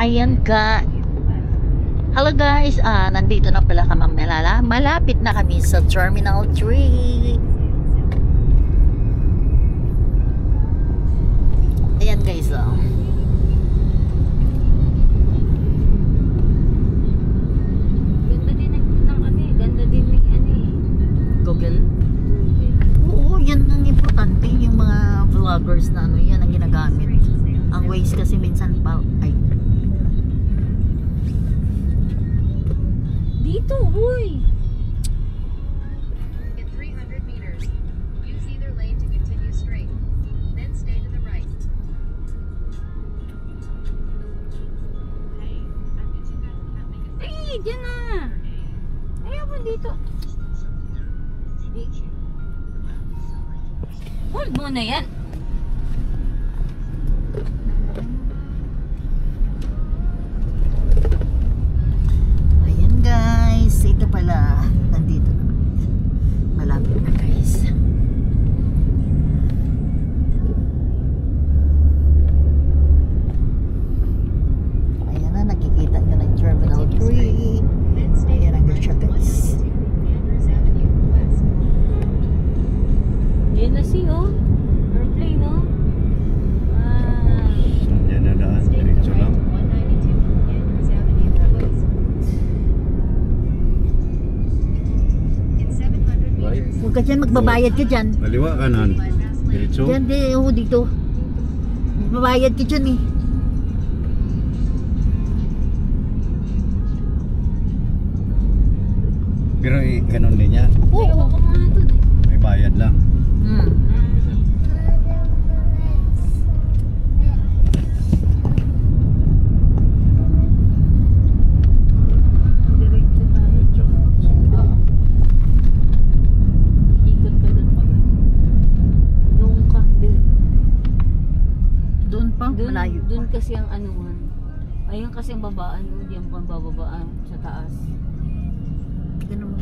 Ayan ka. Hello guys, nandito na pala kami. Malapit na kami sa Terminal 3. Ayan guys, Ganda din ng ganda din ng Google. Oo, yan ang importante. Yung mga vloggers na yan ang ginagamit. Ang Waze kasi minsan pa, dito, huy! In 300 meters, use either lane to continue straight. Then stay to the right. Hey, I bet you guys can't make a Ay, dyan na! Ayaw mo dito. Hold mo na yan. ayan guys, ito pala. Nandito na. Malapit na guys. Ayan na, nakikita nyo ng Terminal 3. Then stay Ayan to ang the right siya to guys. 192 Andrews Avenue West. Yan na si, oh. Airplane, oh. Yan na daan, Stay to diretso the right lang. to 192 Andrews Avenue West. In 700 Right. meters, Huwag ka dyan, magbabayad ka dyan. Kaliwa kanan. Diretso. Dyan, dito. Magbabayad ka dyan eh. Pero ganun din yan. Ayaw ko mga ito, eh. May bayad lang. Diretso tayo. Oo. Ikot ka dun pag. Doon ka. Doon pa, malayo. Doon kasi ang anuhan. Ayun kasi ang babaan. Diyan pa ang bababaan sa taas. Ganun.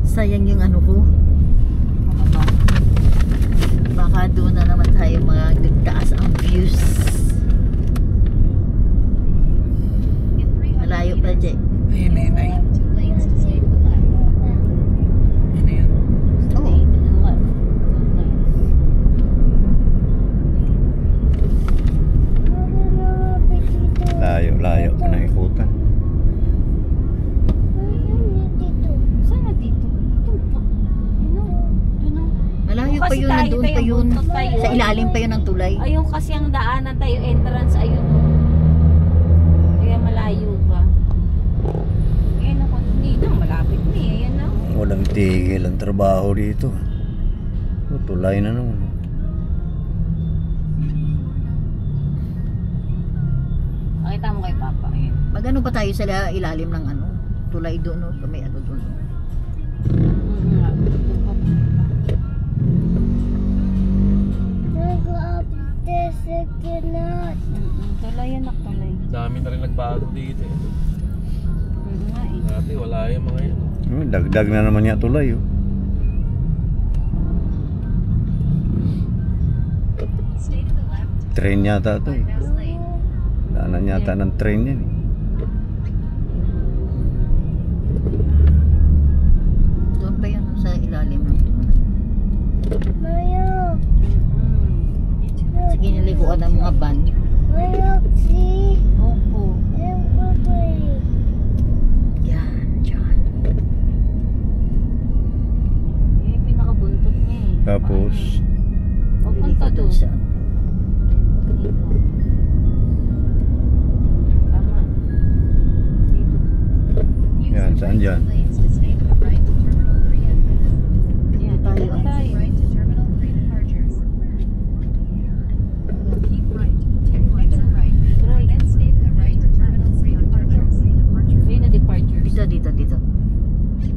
Sayang yung ano ko. Baka doon na naman tayo magtaas ang views. in 300 Malayo pa, meters, Jay. Ayun na yun ay. left 2 lanes to stay to the left. Yan na yun. Oo. Layo, layo. Pinaikutan. Saan na dito? Doon pa. Ano? Doon na. Malayo pa Kasi yun, tayo, nandun pa tayo, yun. buntot tayo. Sa ilalim pa yun ng tulay. Ayun kasi ang daanan tayo, entrance, ayun. Kaya malayo pa. Ayan ako, dito, malapit na eh. Ayan na. Walang tigil ang trabaho dito. Tulay na naman. Pakita mo kay Papa. Ayan. Magano pa tayo sa ilalim ng ano? Tulay doon, no? May ano doon. Tulay yan, tulay. Dami na rin nagbago dito eh. Nga eh. Dati wala yung mga yan. Dagdag na naman niya tulay. Oh. Stay to the left to Train yata ito eh. bypass lane. Daanan yata ng train yan eh. Doon pa yun sa ilalim ng tulay. Sige, nilikuan ng mga van. Opo. Yan, dyan. Eh, pinakabuntot niya eh. Tapos, Papunta Liliko doon. sa... Tama. Dito. Use Yan, the saan right dyan? 2 lanes to stay to the right to Terminal 3 entrance. Yan, tayo. dito tayo. Right to Terminal 3 departures. Keep right to continue on to the right. Right. Then stay to the right to Terminal 3 departures. Ayun na departures. Dito.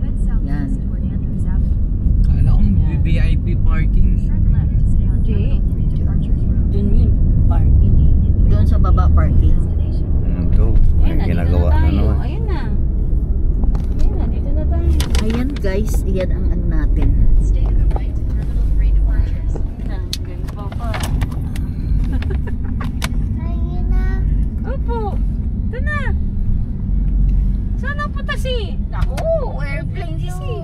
Head southwest Yan. toward Andrews Avenue. Kala kong VIP parking. Turn left to stay on Hindi. Terminal 3 departures road. Doon yun. Parking eh. Doon sa baba, parking. Destination. ito. May Ayun na, dito ginagawa na na tayo. naman. Ayun na. Ayun na, dito na tayo. Ayan guys, iyan ang ano natin. Stay to the right to Terminal 3 departures. Ayun na, ganun pa pa. Saan ang punta si? Naku, airplane si.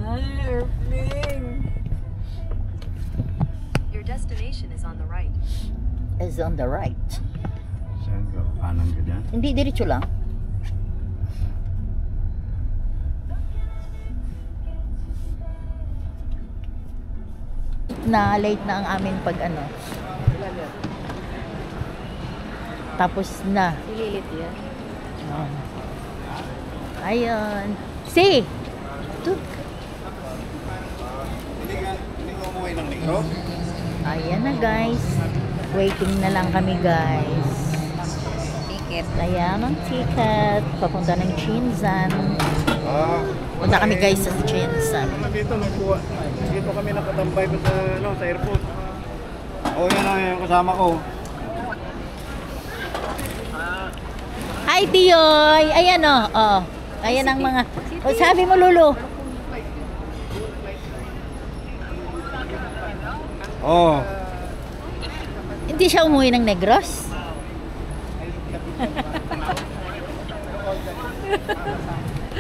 Airplane. Your destination is on the right. Is on the right. Saan ka? Kanan ka dyan? Hindi, diretso lang. Na late na ang amin pag ano. Tapos na. Ililit yan. Oh. Ayun. Si! Ito. Hindi ka umuwi ng Negros? Ayan na guys. Waiting na lang kami guys. Ticket. Ayan ang ticket. Papunta ng Chinzan. Punta kami guys sa Chinzan. Dito, nagkuha. Dito kami nakatambay pa sa airport. Oh, yan ang yung kasama ko. Hi Tiyoy! Ayan o. Oh. Ayan ang mga... Oh, sabi mo Lulu. Oh. Hindi siya umuwi ng Negros?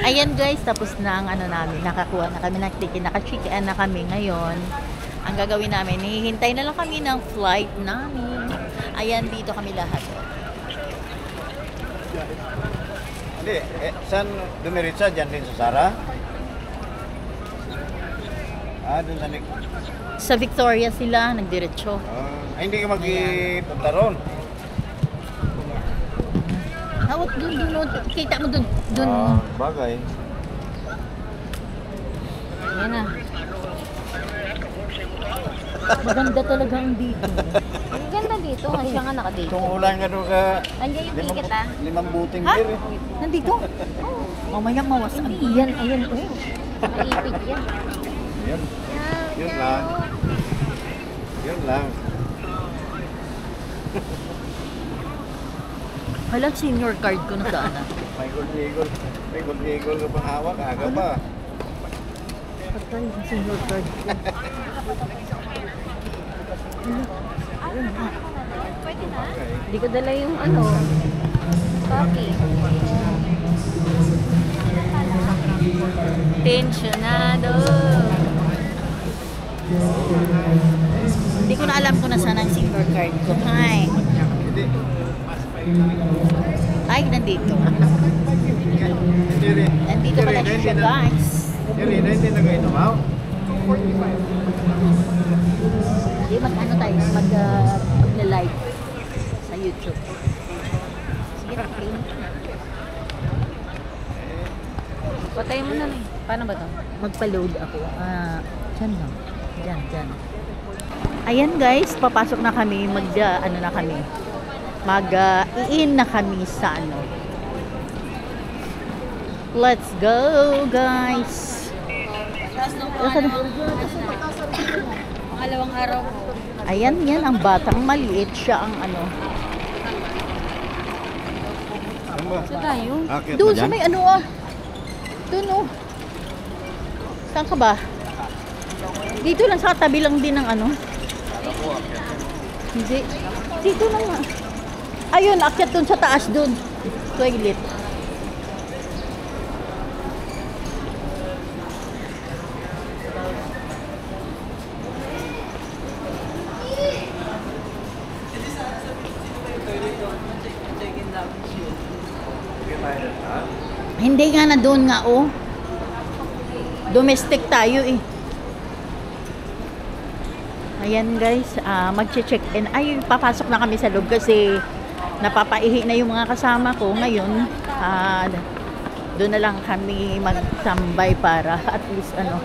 Ayan guys, tapos na ang ano namin. Nakakuha na kami ng ticket. Naka-check-in na kami ngayon. Ang gagawin namin, hihintay na lang kami ng flight namin. Ayan, dito kami lahat. Hindi, saan dumiritsa? Diyan din sa Sara? Dun sa Sa Victoria sila, nagdiretso. hindi ka magpunta ron. Hawak dun. Kita mo dun. Bagay. Yan na. Maganda talaga ang dito. Ang ganda dito. Ang siya nga nakadito. Kung ulan ka doon ka... Nandiyan yung ticket ah. Limang buting Ha? beer eh. Nandito? Mamaya mawasan. Hindi yan. Ayan. Maipit yan. Yun. Yun lang. Yun lang. Hala, senior card ko na sana. May gold eagle ka pang hawak. Aga pa. Patay, senior card ko. Pwede na. Okay. Hindi ko dala yung ano. Copy. Tensionado. Hindi ko na alam kung nasaan ang senior card ko. Hi. Hindi. Ay, nandito. Hindi rin. Nandito pala siya, guys. Hindi rin. Hindi nag-inom out. Hindi, mag-ano tayo, mag-live sa YouTube. Sige na, okay. Patay mo na lang. Paano ba to? Magpa-load ako. Diyan lang. Diyan. Ayan guys, papasok na kami. Ano na kami. Mag-i-in na kami sa ano. Let's go, guys. Pangalawang araw ko. Ayan, yan ang batang maliit. Siya ang ano. Saan ba? Saan tayo? Akit Doon mo sa dyan? may ano Doon Saan ka ba? Dito lang sa tabi lang din ng ano. Hindi. Dito lang nga. Ayun, akyat doon sa taas doon. Toilet. Hindi nga na doon nga Domestic tayo eh. Ayan guys, magche-check-in. Ay, papasok na kami sa loob kasi napapaihi na yung mga kasama ko. Ngayon, doon na lang kami magtambay para at least ano.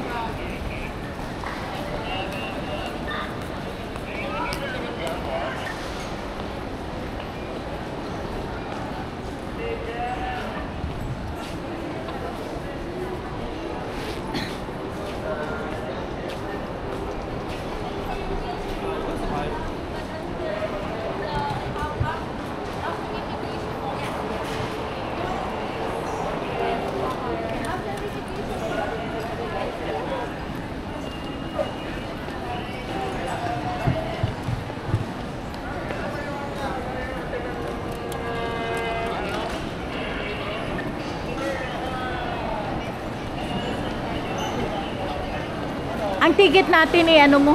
Ang ticket natin eh, ano mo?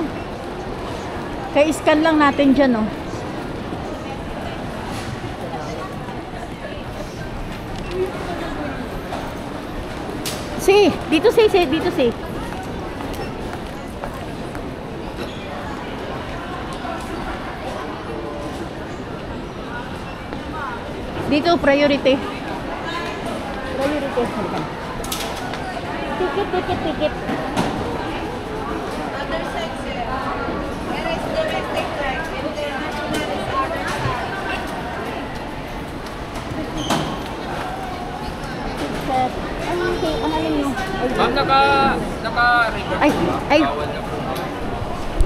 Kaya scan lang natin dyan, oh. Si, dito si, dito si. Dito, priority. Priority. Ticket, ticket, ticket. Ticket. Ano yun? Ma'am, naka-record Ay, ay, Bawal na po.